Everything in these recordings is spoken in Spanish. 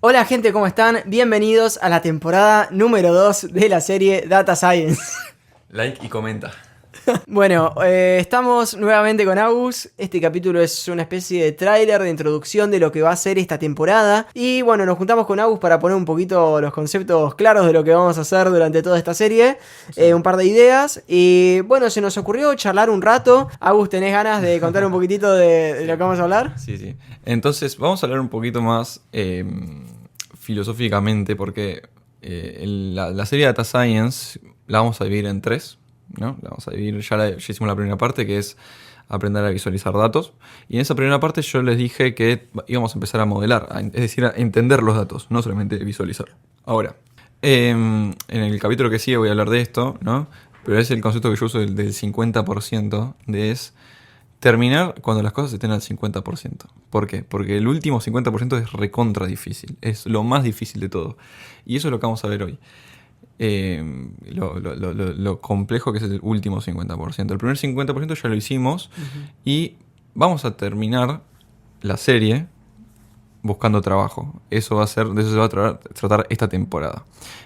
Hola gente, ¿cómo están? Bienvenidos a la temporada número 2 de la serie Data Science. Like y comenta. Bueno, estamos nuevamente con Agus. Este capítulo es una especie de tráiler de introducción de lo que va a ser esta temporada. Y bueno, nos juntamos con Agus para poner un poquito los conceptos claros de lo que vamos a hacer durante toda esta serie. Sí. Un par de ideas. Y bueno, se nos ocurrió charlar un rato. Agus, ¿tenés ganas de contar un poquitito de lo que vamos a hablar? Sí. Entonces, vamos a hablar un poquito más filosóficamente, porque la serie Data Science la vamos a dividir en tres, ¿no? La vamos a dividir, ya hicimos la primera parte, que es aprender a visualizar datos. Y en esa primera parte yo les dije que íbamos a empezar a modelar, es decir, a entender los datos, no solamente visualizar. Ahora, en el capítulo que sigue voy a hablar de esto, ¿no? Pero es el concepto que yo uso del 50%, es terminar cuando las cosas estén al 50%. ¿Por qué? Porque el último 50% es recontra difícil. Es lo más difícil de todo. Y eso es lo que vamos a ver hoy. Lo complejo que es el último 50%. El primer 50% ya lo hicimos. Y vamos a terminar la serie buscando trabajo. Eso va a ser, de eso se va a tratar esta temporada.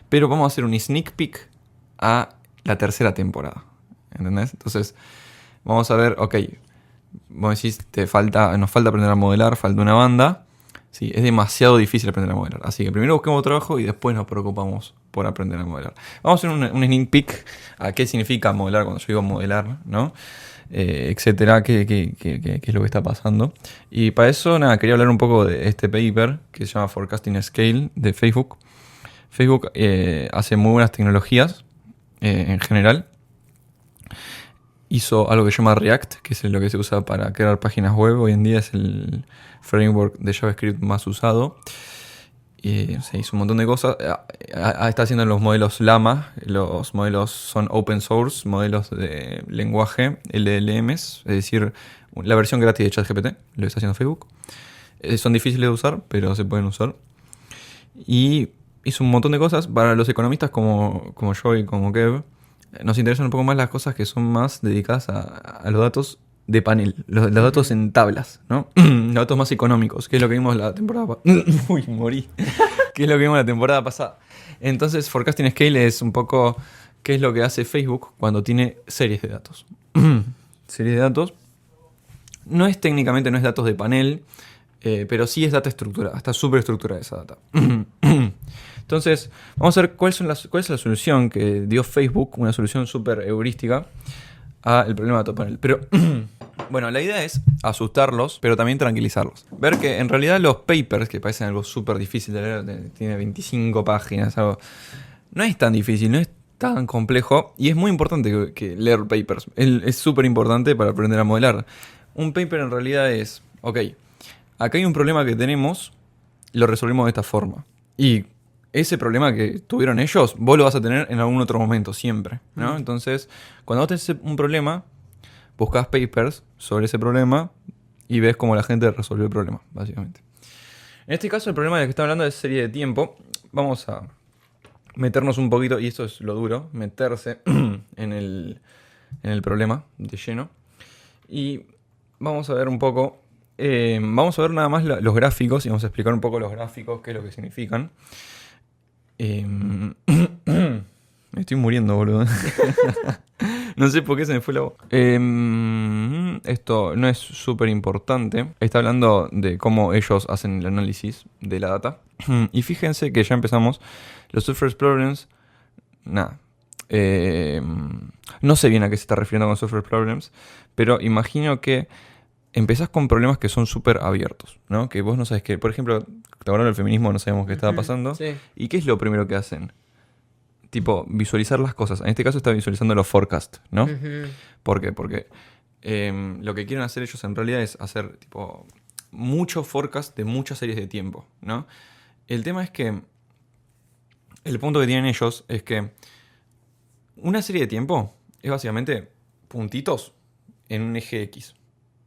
Pero vamos a hacer un sneak peek a la tercera temporada. ¿Entendés? Entonces, vamos a ver, ok, vos decís, nos falta aprender a modelar, falta una banda. Sí, es demasiado difícil aprender a modelar. Así que primero busquemos trabajo y después nos preocupamos por aprender a modelar. Vamos a hacer un sneak peek a qué significa modelar cuando yo digo modelar, ¿no? Etcétera, qué es lo que está pasando. Y para eso, nada, quería hablar un poco de este paper que se llama Forecasting Scale de Facebook. Facebook hace muy buenas tecnologías en general. Hizo algo que se llama React, que es lo que se usa para crear páginas web. Hoy en día es el framework de JavaScript más usado. Se hizo un montón de cosas. Está haciendo los modelos Llama. Los modelos son open source, modelos de lenguaje, LLMs, es decir, la versión gratis de ChatGPT. Lo está haciendo Facebook. Son difíciles de usar, pero se pueden usar. Y hizo un montón de cosas. Para los economistas como yo y como Kev, nos interesan un poco más las cosas que son más dedicadas a los datos de panel, los datos en tablas, ¿no? Los datos más económicos, que es lo que vimos la temporada pasada. Uy, morí. Que es lo que vimos la temporada pasada. Entonces, Forecasting Scale es un poco qué es lo que hace Facebook cuando tiene series de datos. Series de datos. No es técnicamente, no es datos de panel, pero sí es data estructurada, está súper estructurada esa data. Entonces, vamos a ver cuál es la solución que dio Facebook, una solución súper heurística al problema de datos panel. Pero, bueno, la idea es asustarlos, pero también tranquilizarlos. Ver que en realidad los papers, que parecen algo súper difícil de leer, tiene 25 páginas, algo, no es tan difícil, no es tan complejo, y es muy importante que leer papers. Es súper importante para aprender a modelar. Un paper en realidad es, ok, acá hay un problema que tenemos, lo resolvemos de esta forma. Y ese problema que tuvieron ellos, vos lo vas a tener en algún otro momento, siempre, ¿no? Entonces, cuando vos tenés un problema, buscás papers sobre ese problema y ves cómo la gente resolvió el problema, básicamente. En este caso, el problema del que está hablando es serie de tiempo. Vamos a meternos un poquito, y esto es lo duro, meterse en el problema de lleno. Y vamos a ver un poco, vamos a ver nada más los gráficos y vamos a explicar un poco los gráficos, qué es lo que significan. Me estoy muriendo, boludo. No sé por qué se me fue la voz. Esto no es súper importante. Está hablando de cómo ellos hacen el análisis de la data. Y fíjense que ya empezamos. Los Surface Problems. Nada. No sé bien a qué se está refiriendo con Surface Problems. Pero imagino que empezás con problemas que son súper abiertos, ¿no? Que vos no sabes qué. Por ejemplo, hablando del feminismo, no sabemos qué estaba pasando. Sí. ¿Y qué es lo primero que hacen? Tipo, visualizar las cosas. En este caso está visualizando los forecasts, ¿no? ¿Por qué? Porque lo que quieren hacer ellos en realidad es hacer tipo mucho forecast de muchas series de tiempo, ¿no? El tema es que el punto que tienen ellos es que una serie de tiempo es básicamente puntitos en un eje X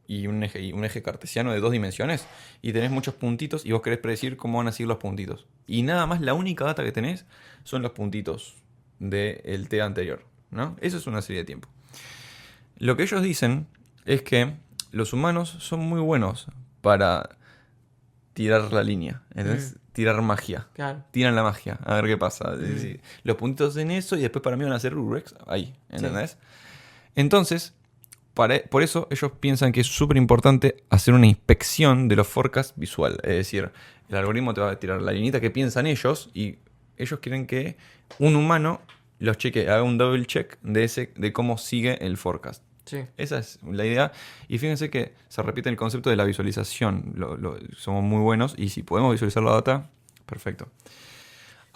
y un eje cartesiano de 2 dimensiones, y tenés muchos puntitos y vos querés predecir cómo van a seguir los puntitos. Y nada más, la única data que tenés son los puntitos del T anterior, ¿no? Eso es una serie de tiempo. Lo que ellos dicen es que los humanos son muy buenos para tirar la línea. Entonces, tirar magia. Claro. Tiran la magia, a ver qué pasa. Es decir, los puntitos en eso y después para mí van a ser Rurex ahí, ¿entendés? Sí. Entonces, por eso ellos piensan que es súper importante hacer una inspección de los forecasts visual. Es decir, el algoritmo te va a tirar la linita que piensan ellos y ellos quieren que un humano los cheque, haga un double check de cómo sigue el forecast. Sí. Esa es la idea. Y fíjense que se repite el concepto de la visualización. Somos muy buenos y si podemos visualizar la data, perfecto.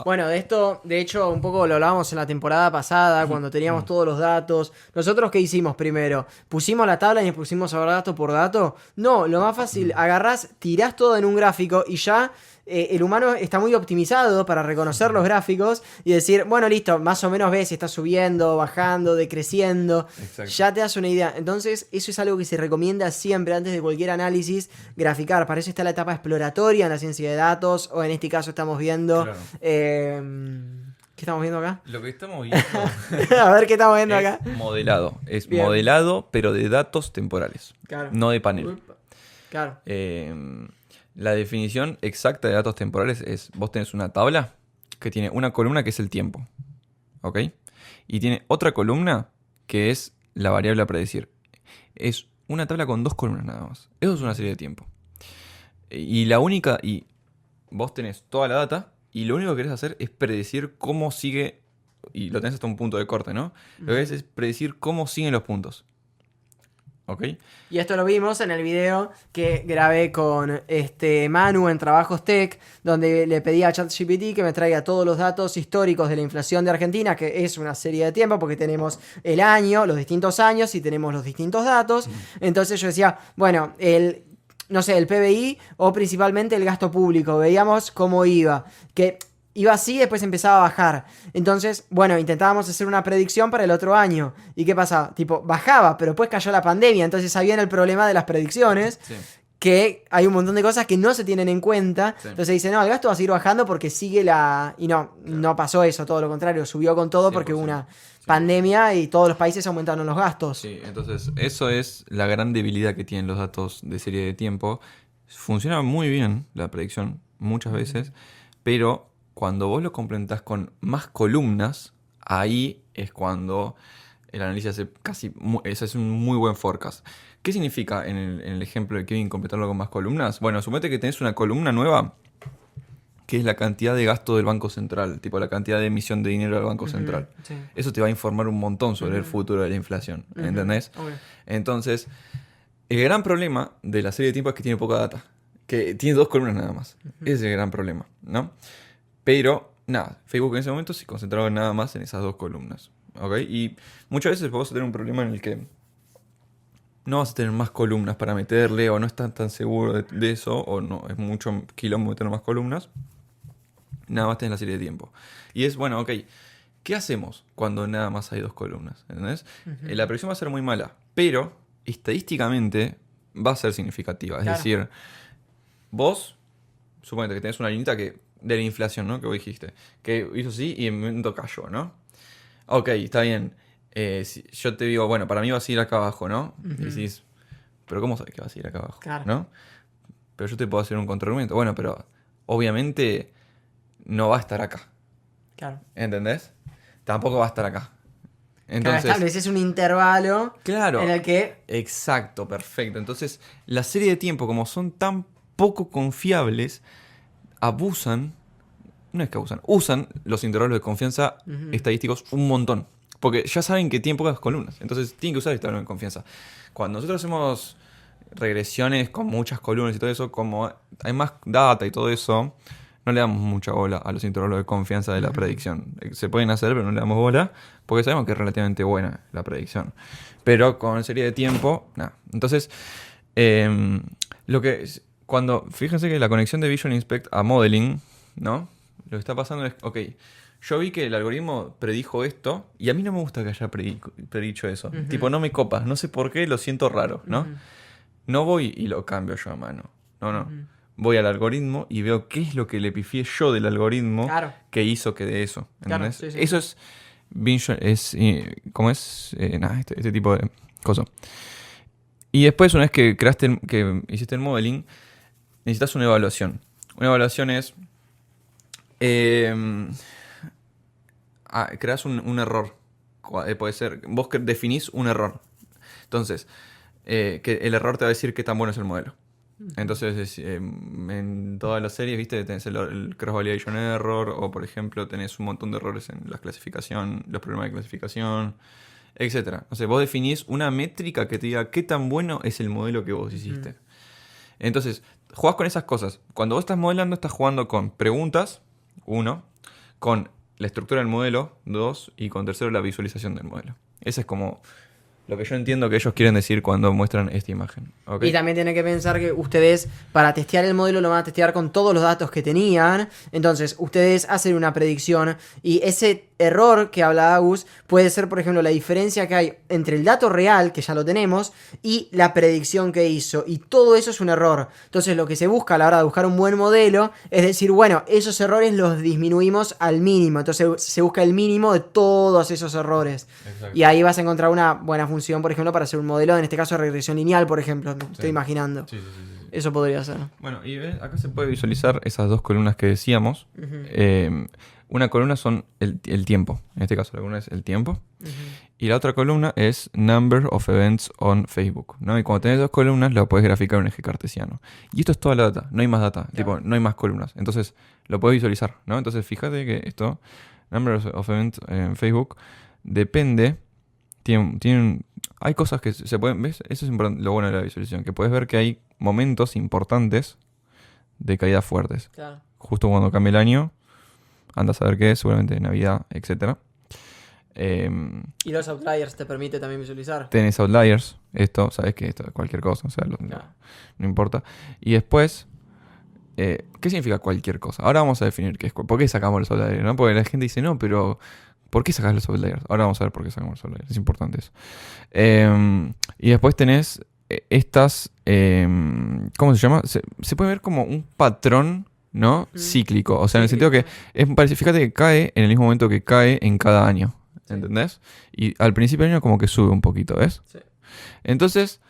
Bueno, de esto, de hecho, un poco lo hablábamos en la temporada pasada, cuando teníamos todos los datos. ¿Nosotros qué hicimos primero? ¿Pusimos la tabla y nos pusimos a ver dato por dato? No, lo más fácil, agarrás, tirás todo en un gráfico y ya el humano está muy optimizado para reconocer los gráficos y decir, bueno, listo, más o menos ves si está subiendo, bajando, decreciendo. Exacto. Ya te das una idea. Entonces, eso es algo que se recomienda siempre antes de cualquier análisis, graficar. Para eso está la etapa exploratoria en la ciencia de datos, o en este caso estamos viendo... Claro. ¿Qué estamos viendo acá? Lo que estamos viendo... A ver, ¿qué estamos viendo acá? Modelado. Es bien. Modelado, pero de datos temporales. Claro. No de panel. Claro. La definición exacta de datos temporales es, vos tenés una tabla que tiene una columna que es el tiempo, ¿ok? Y tiene otra columna que es la variable a predecir. Es una tabla con 2 columnas nada más. Eso es una serie de tiempo. Y vos tenés toda la data y lo único que querés hacer es predecir cómo sigue, y lo tenés hasta un punto de corte, ¿no? Lo que querés es predecir cómo siguen los puntos. ¿Ok? Y esto lo vimos en el video que grabé con Manu en Trabajos Tech, donde le pedí a ChatGPT que me traiga todos los datos históricos de la inflación de Argentina, que es una serie de tiempo, porque tenemos el año, los distintos años y tenemos los distintos datos. Entonces yo decía, bueno, el PBI o principalmente el gasto público, veíamos cómo iba, que iba así, después empezaba a bajar. Entonces, bueno, intentábamos hacer una predicción para el otro año. ¿Y qué pasaba? Tipo, bajaba, pero después cayó la pandemia. Entonces ahí viene el problema de las predicciones. Sí. Que hay un montón de cosas que no se tienen en cuenta. Sí. Entonces dice, no, el gasto va a seguir bajando porque sigue la... Y no pasó eso, todo lo contrario. Subió con todo porque hubo una pandemia y todos los países aumentaron los gastos. Sí, entonces eso es la gran debilidad que tienen los datos de serie de tiempo. Funciona muy bien la predicción muchas veces, pero... Cuando vos lo complementás con más columnas, ahí es cuando el análisis es un muy buen forecast. ¿Qué significa en el ejemplo de Kevin completarlo con más columnas? Bueno, suponete que tenés una columna nueva, que es la cantidad de gasto del Banco Central, tipo la cantidad de emisión de dinero del Banco Central. Sí. Eso te va a informar un montón sobre el futuro de la inflación, ¿entendés? Okay. Entonces, el gran problema de la serie de tiempo es que tiene poca data, que tiene 2 columnas nada más. Ese es el gran problema, ¿no? Pero, nada, Facebook en ese momento se concentraba nada más en esas 2 columnas, ¿ok? Y muchas veces vas a tener un problema en el que no vas a tener más columnas para meterle, o no estás tan seguro de eso, o no, es mucho quilombo meter más columnas. Nada más tenés la serie de tiempo. Y es, bueno, ok, ¿qué hacemos cuando nada más hay 2 columnas? ¿Entendés? La predicción va a ser muy mala, pero estadísticamente va a ser significativa. Es decir, vos, suponete que tenés una linita de la inflación, ¿no? Que vos dijiste. Que hizo así y en un momento cayó, ¿no? Ok, está bien. Si yo te digo, bueno, para mí va a seguir acá abajo, ¿no? Y decís, pero ¿cómo sabes que va a seguir acá abajo? Claro. ¿No? Pero yo te puedo hacer un contraargumento. Bueno, pero obviamente no va a estar acá. Claro. ¿Entendés? Tampoco va a estar acá. Entonces, claro, estableces un intervalo en el que... Exacto, perfecto. Entonces, la serie de tiempo, como son tan poco confiables, usan los intervalos de confianza estadísticos un montón. Porque ya saben que tienen pocas columnas. Entonces tienen que usar intervalos de confianza. Cuando nosotros hacemos regresiones con muchas columnas y todo eso, como hay más data y todo eso, no le damos mucha bola a los intervalos de confianza de la predicción. Se pueden hacer, pero no le damos bola, porque sabemos que es relativamente buena la predicción. Pero con serie de tiempo, nada. Entonces, fíjense que la conexión de Visual Inspect a Modeling, ¿no? Lo que está pasando es, ok, yo vi que el algoritmo predijo esto, y a mí no me gusta que haya predicho eso. Tipo, no me copa, no sé por qué, lo siento raro, ¿no? No voy y lo cambio yo a mano. No. Voy al algoritmo y veo qué es lo que le pifié yo del algoritmo que hizo que de eso. Claro, sí. Eso es Visual, ¿cómo es? Este tipo de cosas. Y después, una vez que hiciste el modeling, necesitas una evaluación. Una evaluación es, Eh, Creas un error. Puede ser, vos definís un error. Entonces, que el error te va a decir qué tan bueno es el modelo. Entonces, en todas las series, viste, tenés el cross validation error, o por ejemplo, tenés un montón de errores en la clasificación, los problemas de clasificación, etcétera. O sea, vos definís una métrica que te diga qué tan bueno es el modelo que vos hiciste. Entonces, jugás con esas cosas. Cuando vos estás modelando, estás jugando con preguntas, uno, con la estructura del modelo, dos, y con tercero, la visualización del modelo. Ese es como lo que yo entiendo que ellos quieren decir cuando muestran esta imagen. ¿Okay? Y también tienen que pensar que ustedes, para testear el modelo, lo van a testear con todos los datos que tenían. Entonces, ustedes hacen una predicción y ese error que habla Agus puede ser, por ejemplo, la diferencia que hay entre el dato real, que ya lo tenemos, y la predicción que hizo. Y todo eso es un error. Entonces, lo que se busca a la hora de buscar un buen modelo es decir, bueno, esos errores los disminuimos al mínimo. Entonces, se busca el mínimo de todos esos errores. Exacto. Y ahí vas a encontrar una buena función, por ejemplo, para hacer un modelo, en este caso, de regresión lineal, por ejemplo. Me estoy imaginando. Sí. Eso podría ser. Bueno, y ves, acá se puede visualizar esas dos columnas que decíamos. Una columna son el tiempo. En este caso, la columna es el tiempo. Y la otra columna es Number of Events on Facebook, ¿no? Y cuando tenés dos columnas, lo puedes graficar en un eje cartesiano. Y esto es toda la data. No hay más data. Claro. Tipo, no hay más columnas. Entonces, lo puedes visualizar, ¿no? Entonces, fíjate que esto, Number of Events en Facebook, depende... hay cosas que se pueden... ¿Ves? Eso es importante, lo bueno de la visualización. Que puedes ver que hay momentos importantes de caídas fuertes. Claro. Justo cuando cambia el año, andas a ver qué es, seguramente Navidad, etcétera. Y los outliers te permite también visualizar. Tenés outliers, esto, sabes que esto es cualquier cosa, o sea, no importa. Y después, ¿qué significa cualquier cosa? Ahora vamos a definir qué es. ¿Por qué sacamos los outliers? ¿No? Porque la gente dice, no, pero ¿por qué sacas los outliers? Ahora vamos a ver por qué sacamos los outliers, es importante eso. Y después tenés estas, ¿cómo se llama? Se puede ver como un patrón, ¿no? Cíclico, o sea, en el sentido que fíjate que cae en el mismo momento que cae en cada año. ¿Entendés? Y al principio del año como que sube un poquito, ¿ves? Sí. Entonces,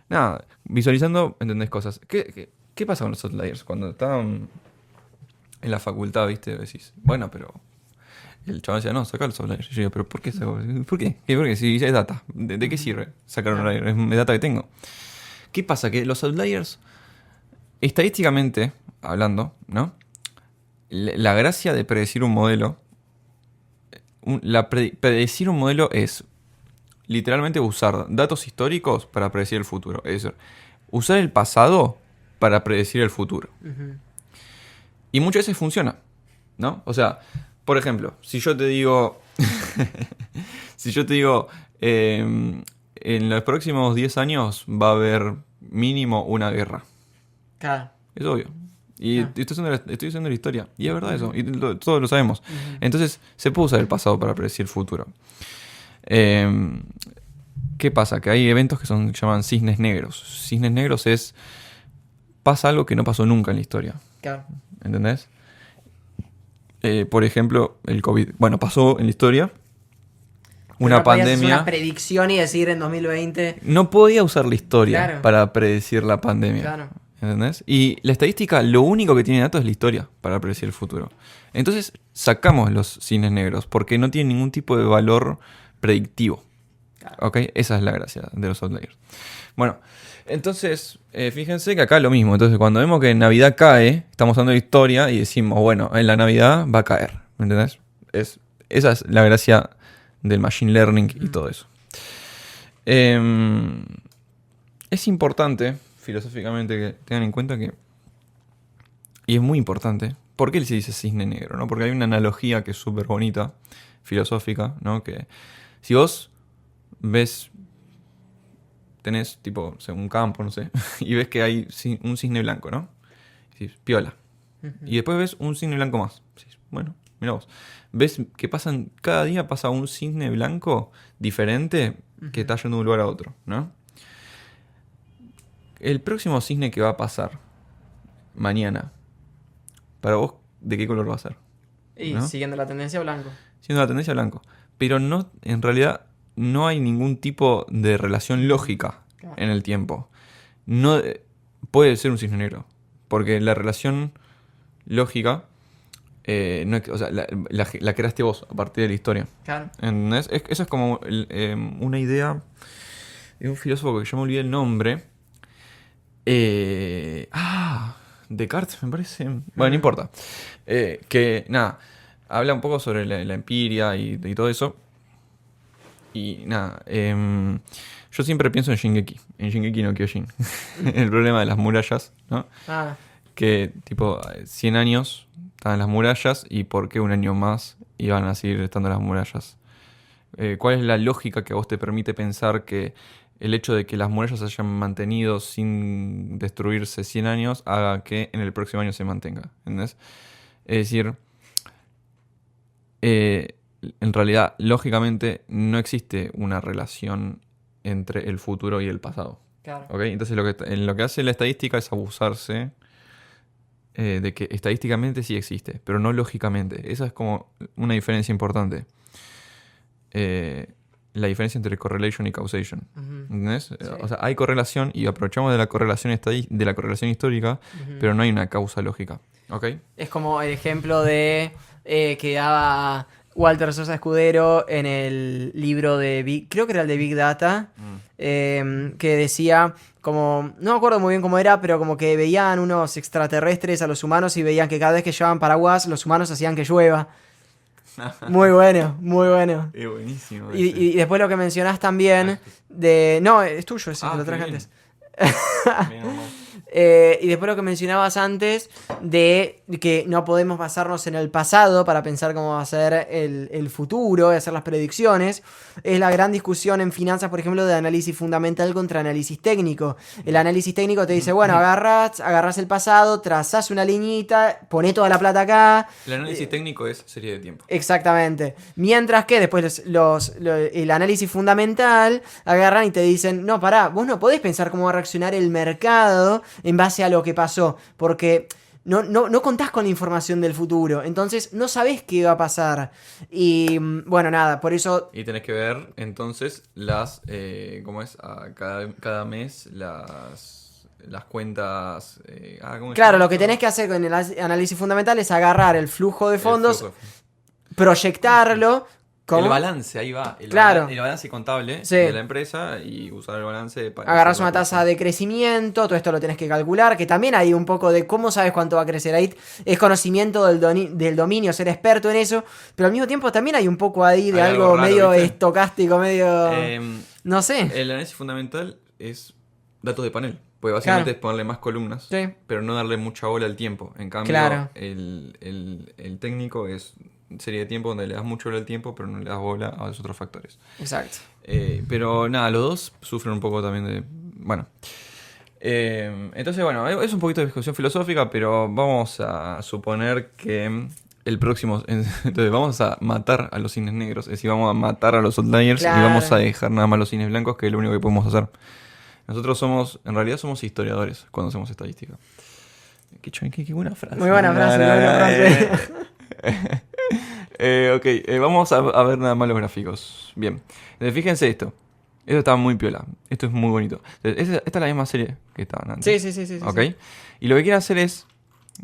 nada, visualizando, ¿entendés cosas? ¿Qué pasa con los outliers? Cuando estaban en la facultad, ¿viste? Decís, bueno, pero... El chaval decía, no, saca los outliers. Y yo digo, ¿pero por qué saco? ¿Por qué? Porque si es data, ¿de qué sirve sacar un outlier? Es data que tengo. ¿Qué pasa? Que los outliers, estadísticamente hablando, ¿no? La gracia de predecir un modelo... predecir un modelo es literalmente usar datos históricos para predecir el futuro. Es decir, usar el pasado para predecir el futuro. Y muchas veces funciona, ¿no? O sea, por ejemplo, si yo te digo... en los próximos 10 años va a haber mínimo una guerra. Claro. Es obvio. Y estoy usando la historia. Y es verdad eso. Y todos lo sabemos. Entonces, se puede usar el pasado para predecir el futuro. ¿Qué pasa? Que hay eventos que se llaman cisnes negros. Cisnes negros es... Pasa algo que no pasó nunca en la historia. Claro. ¿Entendés? Por ejemplo, el COVID. Bueno, pasó en la historia. Una pandemia. Una predicción y decir en 2020... No podía usar la historia para predecir la pandemia. Claro. ¿Entendés? Y la estadística, lo único que tiene datos es la historia para predecir el futuro. Entonces, sacamos los cisnes negros porque no tienen ningún tipo de valor predictivo. Claro. ¿Ok? Esa es la gracia de los outliers. Bueno, entonces, fíjense que acá lo mismo. Entonces, cuando vemos que en Navidad cae, estamos hablando de historia y decimos, bueno, en la Navidad va a caer. ¿Me entendés? Esa es la gracia del machine learning y todo eso. Es importante... filosóficamente que tengan en cuenta que, y es muy importante, ¿por qué se dice cisne negro? ¿No? Porque hay una analogía que es súper bonita, filosófica, ¿no? Que si vos ves, tenés tipo un campo, no sé, y ves que hay un cisne blanco, ¿no? Y dices, piola. Y después ves un cisne blanco más. Y dices, bueno, mira vos. Ves que cada día pasa un cisne blanco diferente que está yendo de un lugar a otro, ¿no? El próximo cisne que va a pasar mañana, para vos, ¿de qué color va a ser? Y ¿no? Siguiendo la tendencia blanco. Siguiendo la tendencia blanco. Pero no, en realidad no hay ningún tipo de relación lógica en el tiempo. No puede ser un cisne negro. Porque la relación lógica o sea, la creaste vos a partir de la historia. Claro. ¿Entendés? Eso es como una idea de un filósofo que yo me olvidé el nombre. Descartes, me parece. Bueno, no importa. Que, nada, habla un poco sobre la empiria y todo eso. Y nada, yo siempre pienso en Shingeki no Kyojin. El problema de las murallas, ¿no? Ah, Que tipo 100 años estaban las murallas y por qué un año más iban a seguir estando las murallas. ¿Cuál es la lógica que a vos te permite pensar que el hecho de que las murallas se hayan mantenido sin destruirse 100 años haga que en el próximo año se mantenga? ¿Entendés? Es decir, en realidad, lógicamente, no existe una relación entre el futuro y el pasado. claro. ¿Ok? Entonces lo que hace la estadística es abusarse de que estadísticamente sí existe, pero no lógicamente. Esa es como una diferencia importante. La diferencia entre correlation y causation. Ujú. ¿Entendés? Sí. O sea, hay correlación y aprovechamos de la correlación histórica, Ujú. pero no hay una causa lógica. ¿Ok? Es como el ejemplo de que daba Walter Sosa Escudero en el libro de creo que era el de Big Data, que decía como, no me acuerdo muy bien cómo era, pero como que veían unos extraterrestres a los humanos y veían que cada vez que llevaban paraguas, los humanos hacían que llueva. Muy bueno, muy bueno. Es buenísimo. Y después lo que mencionás también de... No, es tuyo ese, te lo qué traje bien. antes. Menos mal. Y después lo que mencionabas antes de que no podemos basarnos en el pasado para pensar cómo va a ser el futuro y hacer las predicciones, es la gran discusión en finanzas, por ejemplo, de análisis fundamental contra análisis técnico. El análisis técnico te dice, bueno, agarrás el pasado, trazás una liñita, poné toda la plata acá. El análisis técnico es serie de tiempo. Exactamente. Mientras que después el análisis fundamental agarran y te dicen, no, pará, vos no podés pensar cómo va a reaccionar el mercado en base a lo que pasó, porque no contás con la información del futuro, entonces no sabés qué va a pasar. Y bueno, nada, por eso... Y tenés que ver entonces ¿cómo es? Cada mes las cuentas. ¿Cómo se Claro, llama lo que esto? tenés que hacer con el análisis fundamental es agarrar el flujo de El fondos, flujo. proyectarlo. ¿Cómo? El balance, ahí va. Claro. El balance contable Sí. de la empresa y usar el balance para... Agarrás hacer una la tasa cosa. de crecimiento, todo esto lo tenés que calcular, que también hay un poco de cómo sabes cuánto va a crecer. Ahí es conocimiento del dominio, ser experto en eso, pero al mismo tiempo también hay un poco ahí de Hay algo algo raro, medio ¿viste? estocástico, medio... Em, no sé. el análisis fundamental es datos de panel. Porque básicamente Claro. es ponerle más columnas, Sí. pero no darle mucha bola al tiempo. En cambio, Claro. el técnico es serie de tiempo donde le das mucho bola al tiempo, pero no le das bola a los otros factores. Exacto. Pero nada, los dos sufren un poco también de... Bueno. Entonces, bueno, es un poquito de discusión filosófica, pero vamos a suponer que el próximo... Entonces, vamos a matar a los cines negros, es decir, vamos a matar a los outliers Claro. y vamos a dejar nada más los cines blancos, que es lo único que podemos hacer. Nosotros en realidad somos historiadores cuando hacemos estadística. Qué buena frase. Muy buena frase, muy buena frase. Ok, vamos a ver nada más los gráficos. Bien, fíjense esto. Esto está muy piola. Esto es muy bonito. Esta es la misma serie que estaban antes. Sí. Ok. Sí. Y lo que quiere hacer es...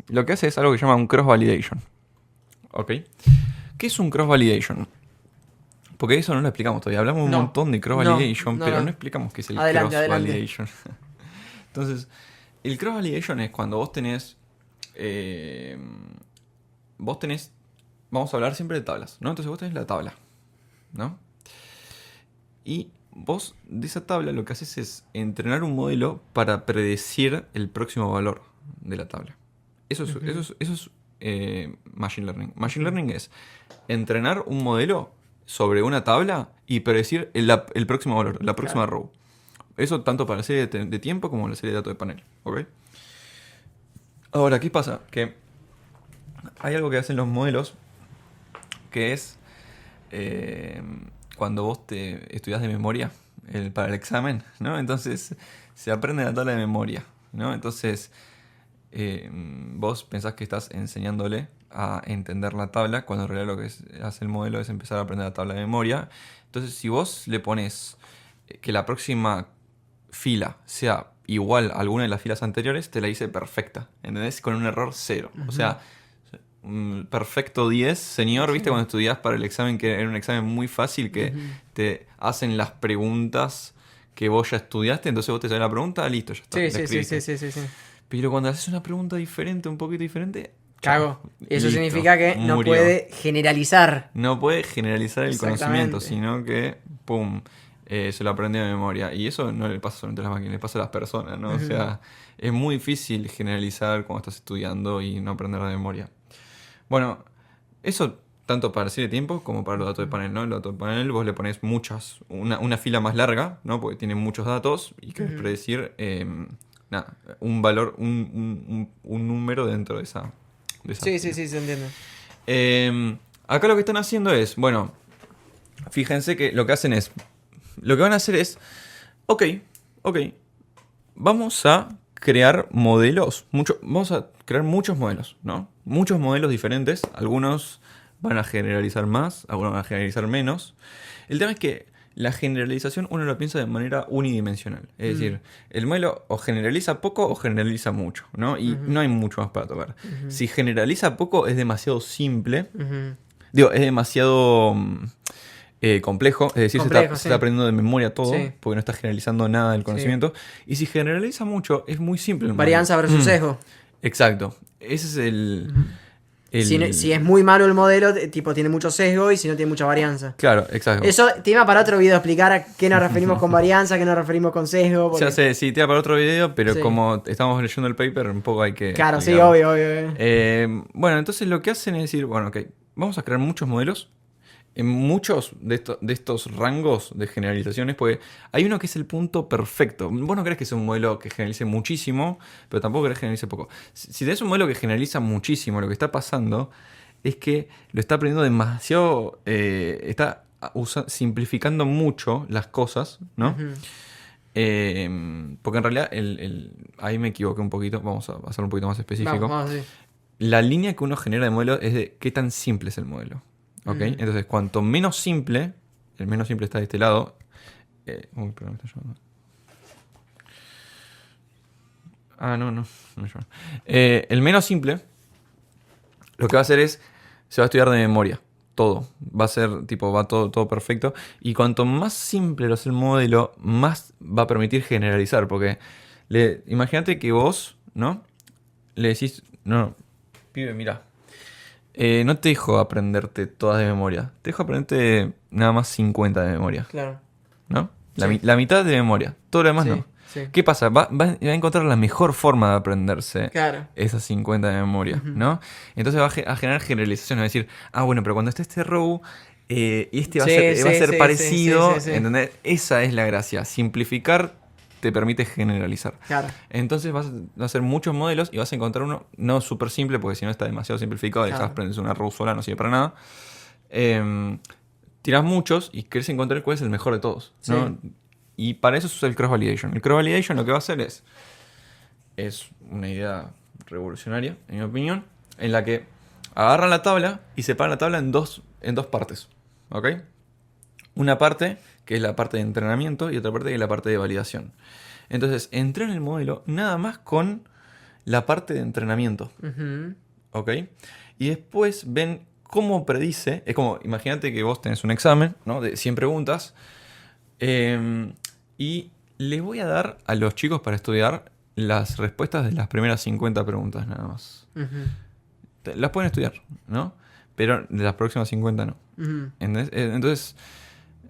Lo que hace es algo que se llama un cross validation. Ok. ¿Qué es un cross validation? Porque eso no lo explicamos todavía. Hablamos un No. montón de cross No, validation, no, pero no. no explicamos qué es el Adelante, cross adelante. validation. Entonces, el cross validation es cuando vos tenés... Vamos a hablar siempre de tablas, ¿no? Entonces vos tenés la tabla, ¿no? Y vos de esa tabla lo que haces es entrenar un modelo para predecir el próximo valor de la tabla. Eso es Machine Learning. Machine Learning es entrenar un modelo sobre una tabla y predecir el próximo valor, la próxima row. Eso tanto para la serie de tiempo como la serie de datos de panel, ¿ok? Ahora, ¿qué pasa? Que hay algo que hacen los modelos que es cuando vos te estudias de memoria para el examen, ¿no? Entonces se aprende la tabla de memoria, ¿no? Entonces vos pensás que estás enseñándole a entender la tabla, cuando en realidad lo que hace el modelo es empezar a aprender la tabla de memoria. Entonces si vos le pones que la próxima fila sea igual a alguna de las filas anteriores, te la dice perfecta, ¿entendés? Con un error cero. O sea, perfecto 10, señor, ¿viste? Cuando estudiás para el examen, que era un examen muy fácil, que te hacen las preguntas que vos ya estudiaste, entonces vos te sale la pregunta, listo, ya está. Sí. Pero cuando haces una pregunta diferente, un poquito diferente... Cago. Eso listo, significa que no murió. puede generalizar. No puede generalizar el Exactamente. conocimiento, sino que, ¡pum!, se lo aprende de memoria. Y eso no le pasa solamente a las máquinas, le pasa a las personas, ¿no? O sea, es muy difícil generalizar cuando estás estudiando y no aprender de memoria. Bueno, eso tanto para serie de tiempo como para los datos de panel, ¿no? El dato de panel vos le pones una fila más larga, ¿no? Porque tiene muchos datos y querés predecir un valor, un número dentro de esa Sí, fila. se entiende. Acá lo que están haciendo es, bueno, fíjense que lo que van a hacer es, ok, vamos a crear modelos, vamos a crear muchos modelos, ¿no? Muchos modelos diferentes, algunos van a generalizar más, algunos van a generalizar menos. El tema es que la generalización uno lo piensa de manera unidimensional. Es decir, el modelo o generaliza poco o generaliza mucho, ¿no? Y no hay mucho más para tocar. Si generaliza poco es demasiado simple. Digo, es demasiado complejo. Es decir, se está aprendiendo de memoria todo, porque no está generalizando nada del conocimiento. Y si generaliza mucho, es muy simple. Varianza versus sesgo. Exacto. Ese es el... Si es muy malo el modelo, tipo tiene mucho sesgo, y si no tiene mucha varianza. Claro, exacto. Eso tema para otro video, explicar a qué nos referimos con varianza, a qué nos referimos con sesgo. Porque... Ya sé, sí, tema para otro video, pero como estamos leyendo el paper, un poco hay que... Claro, explicarlo. sí, obvio. Bueno, entonces lo que hacen es decir, bueno, ok, vamos a crear muchos modelos en muchos de estos rangos de generalizaciones, porque hay uno que es el punto perfecto. Vos no crees que sea un modelo que generalice muchísimo, pero tampoco crees que generalice poco. Si tenés un modelo que generaliza muchísimo, lo que está pasando es que lo está aprendiendo demasiado, está simplificando mucho las cosas, ¿no? Porque en realidad, ahí me equivoqué un poquito, vamos a hacerlo un poquito más específico. Vamos, sí. La línea que uno genera de modelo es de qué tan simple es el modelo. ¿Ok? Entonces, cuanto menos simple, el menos simple está de este lado. Uy, pero me está llamando. No me llama. El menos simple, lo que va a hacer es, se va a estudiar de memoria. Todo. Va a ser, va todo perfecto. Y cuanto más simple es el modelo, más va a permitir generalizar. Porque, imagínate que vos, ¿no? Le decís, no, pibe, mirá. No te dejo aprenderte todas de memoria. Te dejo aprenderte nada más 50 de memoria. Claro. ¿No? Sí. La mitad de memoria. Todo lo demás no. Sí. ¿Qué pasa? Va a encontrar la mejor forma de aprenderse esas 50 de memoria, ¿no? Entonces va a generar generalizaciones. Va a decir, bueno, pero cuando esté este row, este va a ser parecido. ¿Entendés? Esa es la gracia. Simplificar te permite generalizar. Claro. Entonces vas a hacer muchos modelos y vas a encontrar uno no súper simple, porque si no está demasiado simplificado, dejas prenderse una row sola, no sirve para nada. Tirás muchos y querés encontrar cuál es el mejor de todos, ¿no? Y para eso se usa el cross-validation. El cross-validation lo que va a hacer es una idea revolucionaria, en mi opinión, en la que agarran la tabla y separan la tabla en dos partes. ¿Ok? Una parte que es la parte de entrenamiento y otra parte que es la parte de validación. Entonces, entrenan el modelo nada más con la parte de entrenamiento. ¿Ok? Y después ven cómo predice. Es como, imagínate que vos tenés un examen, ¿no? De 100 preguntas. Y les voy a dar a los chicos para estudiar las respuestas de las primeras 50 preguntas nada más. Las pueden estudiar, ¿no? Pero de las próximas 50 no. Entonces,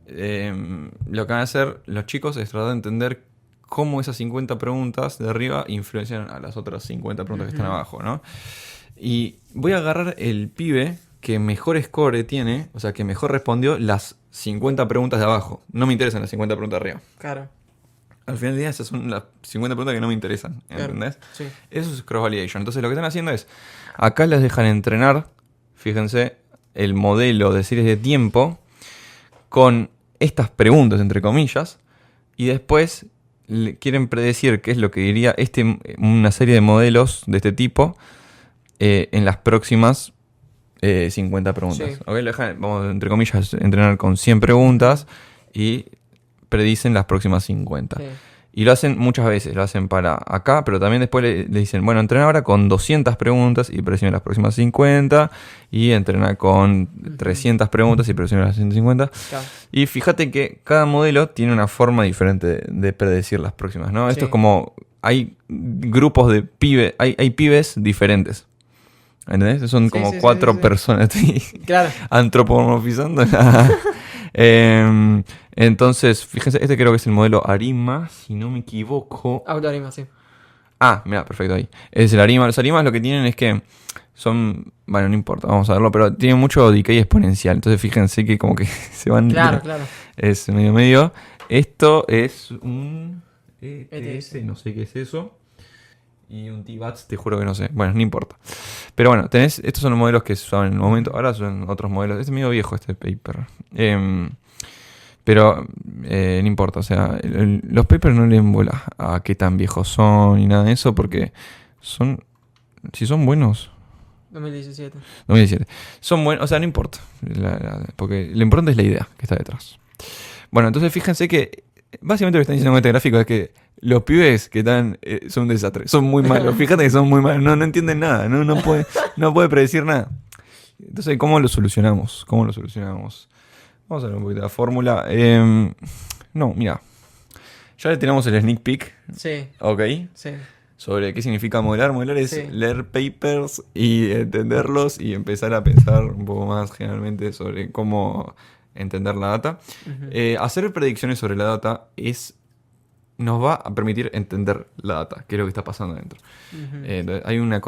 lo que van a hacer los chicos es tratar de entender cómo esas 50 preguntas de arriba influencian a las otras 50 preguntas que están abajo, ¿no? Y voy a agarrar el pibe que mejor score tiene, o sea, que mejor respondió las 50 preguntas de abajo. No me interesan las 50 preguntas de arriba. Claro. Al final del día esas son las 50 preguntas que no me interesan, ¿entendés? Claro. Sí. Eso es cross-validation. Entonces lo que están haciendo es, acá les dejan entrenar, fíjense, el modelo de series de tiempo con estas preguntas, entre comillas, y después quieren predecir qué es lo que diría una serie de modelos de este tipo en las próximas 50 preguntas. Sí. ¿Okay? Vamos, entre comillas, entrenar con 100 preguntas y predicen las próximas 50. Sí. Y lo hacen muchas veces, lo hacen para acá, pero también después le dicen, bueno, entrena ahora con 200 preguntas y presiona las próximas 50. Y entrena con 300 preguntas y presiona las 150. Claro. Y fíjate que cada modelo tiene una forma diferente de predecir las próximas, ¿no? Esto Sí. es como, hay grupos de pibes, hay pibes diferentes. ¿Entendés? Son Sí, como sí, sí, 4 sí, sí. personas Claro. antropomorfizando. Entonces, fíjense, este creo que es el modelo Arima, si no me equivoco. Autoanima, sí. Ah, mira, perfecto ahí. Es el Arima. Los Arimas lo que tienen es que son, bueno, no importa, vamos a verlo, pero tienen mucho decay exponencial. Entonces, fíjense que como que se van. Claro, claro. Es medio. Esto es un ETS. no sé qué es eso. Y un T-Bats, te juro que no sé. Bueno, no importa. Pero bueno, estos son los modelos que se usaban en el momento. Ahora son otros modelos. Es medio viejo este paper. Pero no importa. O sea, los papers no le den bola a qué tan viejos son y nada de eso. Porque son... Si son buenos... 2017. 2017. Son buenos, o sea, no importa. Porque lo importante es la idea que está detrás. Bueno, entonces fíjense que básicamente lo que están diciendo con este gráfico es que los pibes que están son un desastre, son muy malos. Fíjate que son muy malos, no entienden nada, no puede predecir nada. Entonces, ¿cómo lo solucionamos? Vamos a ver un poquito de la fórmula. No, mira. Ya le tenemos el sneak peek, Sí, ¿ok? sí. Sobre qué significa modelar. Modelar es Sí. leer papers y entenderlos y empezar a pensar un poco más generalmente sobre cómo entender la data. Ujú. Hacer predicciones sobre la data nos va a permitir entender la data, qué es lo que está pasando adentro. Ujú. Entonces, hay una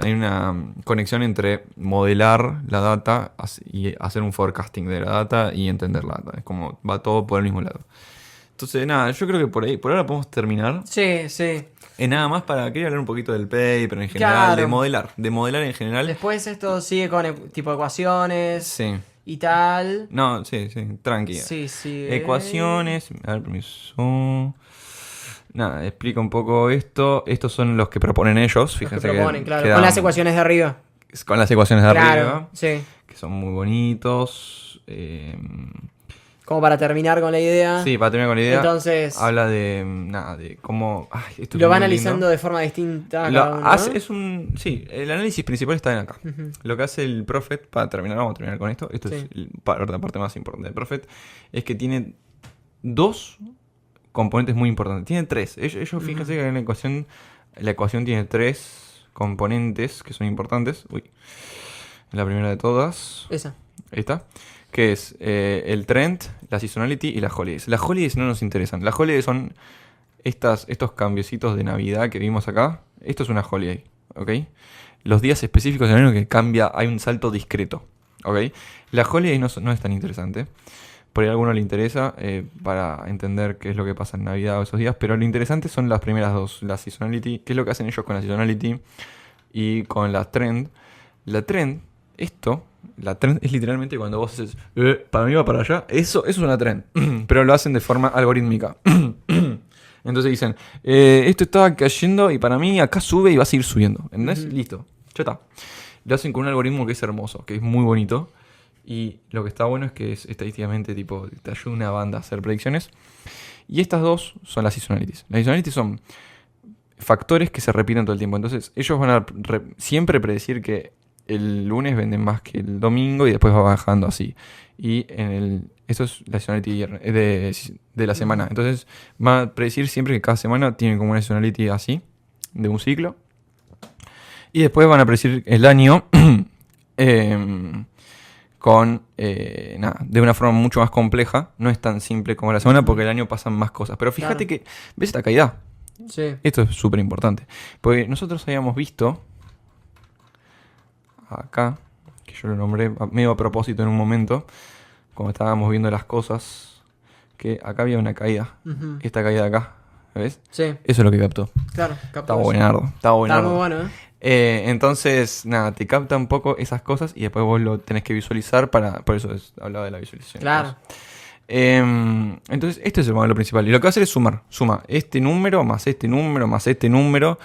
hay una conexión entre modelar la data y hacer un forecasting de la data y entender la data. Es como va todo por el mismo lado. Entonces, nada, yo creo que por ahora podemos terminar. Sí, sí. Nada más quería hablar un poquito del paper en general, Claro. de modelar en general. Después esto sigue con tipo ecuaciones Sí. y tal. No, sí, tranqui. Sí, sí. Ecuaciones, a ver, permiso. Nada, explica un poco esto. Estos son los que proponen ellos, Los que fíjense proponen, claro. quedan Con las ecuaciones de arriba. con las ecuaciones de Claro, arriba, sí. que son muy bonitos. Como para terminar con la idea. Sí, para terminar con la idea, Entonces, habla de nada, de cómo esto es lo va muy analizando lindo. de forma distinta Lo cada uno, hace- ¿no? es un sí, el análisis principal está en acá. Ujú. Lo que hace el Prophet, para terminar, vamos a terminar con esto. Esto Sí. es la parte más importante del Prophet, es que tiene dos componentes muy importantes. Tiene tres. Ellos fíjense que en la ecuación tiene tres componentes que son importantes. Uy, la primera de todas. Esa. Ahí está. Que es el trend, la seasonality y las holidays. Las holidays no nos interesan. Las holidays son estos cambiecitos de Navidad que vimos acá. Esto es una holiday, ¿ok? Los días específicos del año que cambia, hay un salto discreto, ¿ok? Las holidays no es tan interesante. Por ahí a alguno le interesa para entender qué es lo que pasa en Navidad o esos días. Pero lo interesante son las primeras dos. La seasonality, qué es lo que hacen ellos con la seasonality y con la trend. La trend es literalmente cuando vos haces para mí va para allá. Eso es una trend. Pero lo hacen de forma algorítmica. Entonces dicen, esto está cayendo y para mí acá sube y va a seguir subiendo. ¿Entendés? Ujú. Listo. Ya está. Lo hacen con un algoritmo que es hermoso, que es muy bonito. Y lo que está bueno es que es estadísticamente tipo te ayuda una banda a hacer predicciones. Y estas dos son las seasonalities. Las seasonalities son factores que se repiten todo el tiempo. Entonces ellos van a siempre predecir que el lunes venden más que el domingo y después va bajando así. Y eso es la seasonality de la semana. Entonces va a predecir siempre que cada semana tiene como una seasonality así, de un ciclo. Y después van a predecir el año de una forma mucho más compleja. No es tan simple como la semana porque el año pasan más cosas. Pero fíjate Claro. que, ¿ves esta caída? Sí. Esto es súper importante. Porque nosotros habíamos visto acá, que yo lo nombré medio a propósito en un momento, cuando estábamos viendo las cosas, que acá había una caída. Ujú. Esta caída de acá, ¿ves? Sí, Eso es lo que captó. claro. Estaba buenardo. Está muy bueno, ¿eh? Entonces, nada, te capta un poco esas cosas y después vos lo tenés que visualizar por eso hablaba de la visualización. Claro. Entonces, este es el modelo principal. Y lo que va a hacer es suma este número más este número más este número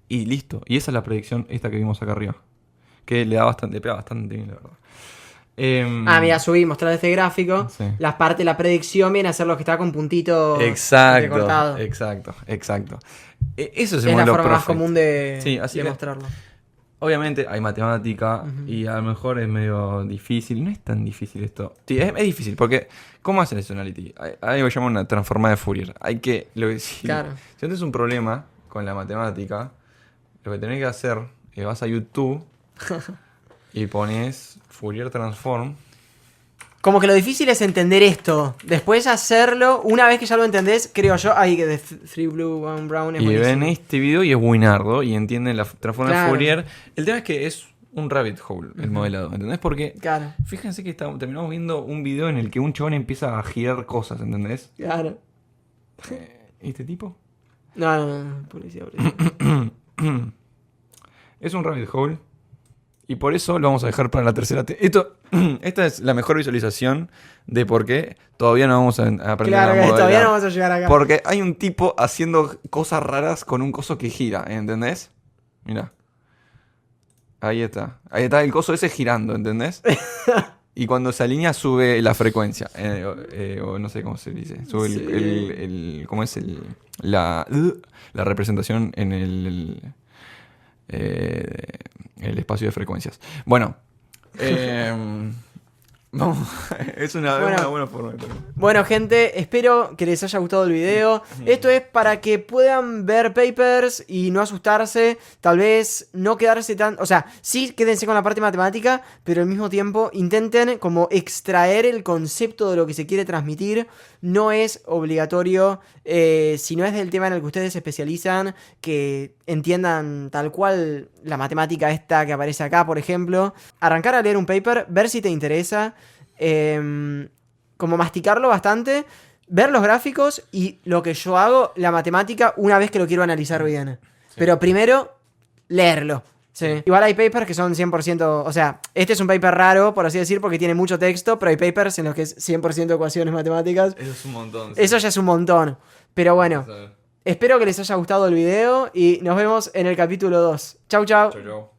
y listo. Y esa es la predicción esta que vimos acá arriba. Que le pega bastante bien, la verdad. Mira, subí, mostrar este gráfico. Sí. Las partes de la predicción viene a ser lo que está con puntitos Exacto, recortados. exacto. Eso es Es el la modelo forma más perfect. común de, Sí, así de que- mostrarlo. Obviamente hay matemática y a lo mejor es medio difícil. No es tan difícil esto. Sí, es difícil porque ¿cómo hacen eso Analytics? Hay algo que se llama una transformada de Fourier. Hay que... Claro. Si tienes un problema con la matemática, lo que tenés que hacer es vas a YouTube y pones Fourier Transform. Como que lo difícil es entender esto. Después hacerlo, una vez que ya lo entendés, creo yo, ahí que de Three Blue, One Brown es Y buenísimo. ven este video y es buenardo y entienden la transforma de Claro. Fourier. El tema es que es un rabbit hole el modelado, ¿entendés? Porque Claro, fíjense que terminamos viendo un video en el que un chabón empieza a girar cosas, ¿entendés? claro. ¿Y este tipo? No, policía. Es un rabbit hole. Y por eso lo vamos a dejar para la tercera. Esta es la mejor visualización de por qué todavía no vamos a aprender Claro, a que modelar. todavía no vamos a llegar acá. Porque hay un tipo haciendo cosas raras con un coso que gira, ¿entendés? Mira. Ahí está. Ahí está el coso ese girando, ¿entendés? Y cuando se alinea sube la frecuencia. O no sé cómo se dice. Sube Sí. ¿cómo es la representación en el espacio de frecuencias. Bueno. Vamos. Es una buena forma de terminar. Bueno, gente, espero que les haya gustado el video. Esto es para que puedan ver papers y no asustarse. Tal vez no quedarse tan... O sea, sí quédense con la parte matemática, pero al mismo tiempo intenten como extraer el concepto de lo que se quiere transmitir. No es obligatorio, si no es del tema en el que ustedes se especializan, que entiendan tal cual la matemática esta que aparece acá, por ejemplo. Arrancar a leer un paper, ver si te interesa. Como masticarlo bastante, ver los gráficos y lo que yo hago, la matemática, una vez que lo quiero analizar bien. Sí. Pero primero, leerlo. Sí. Igual hay papers que son 100%, o sea, este es un paper raro, por así decir, porque tiene mucho texto, pero hay papers en los que es 100% ecuaciones matemáticas. Eso es un montón. Eso ya es un montón. Pero bueno, espero que les haya gustado el video y nos vemos en el capítulo 2. Chau, chau. Chau, chau.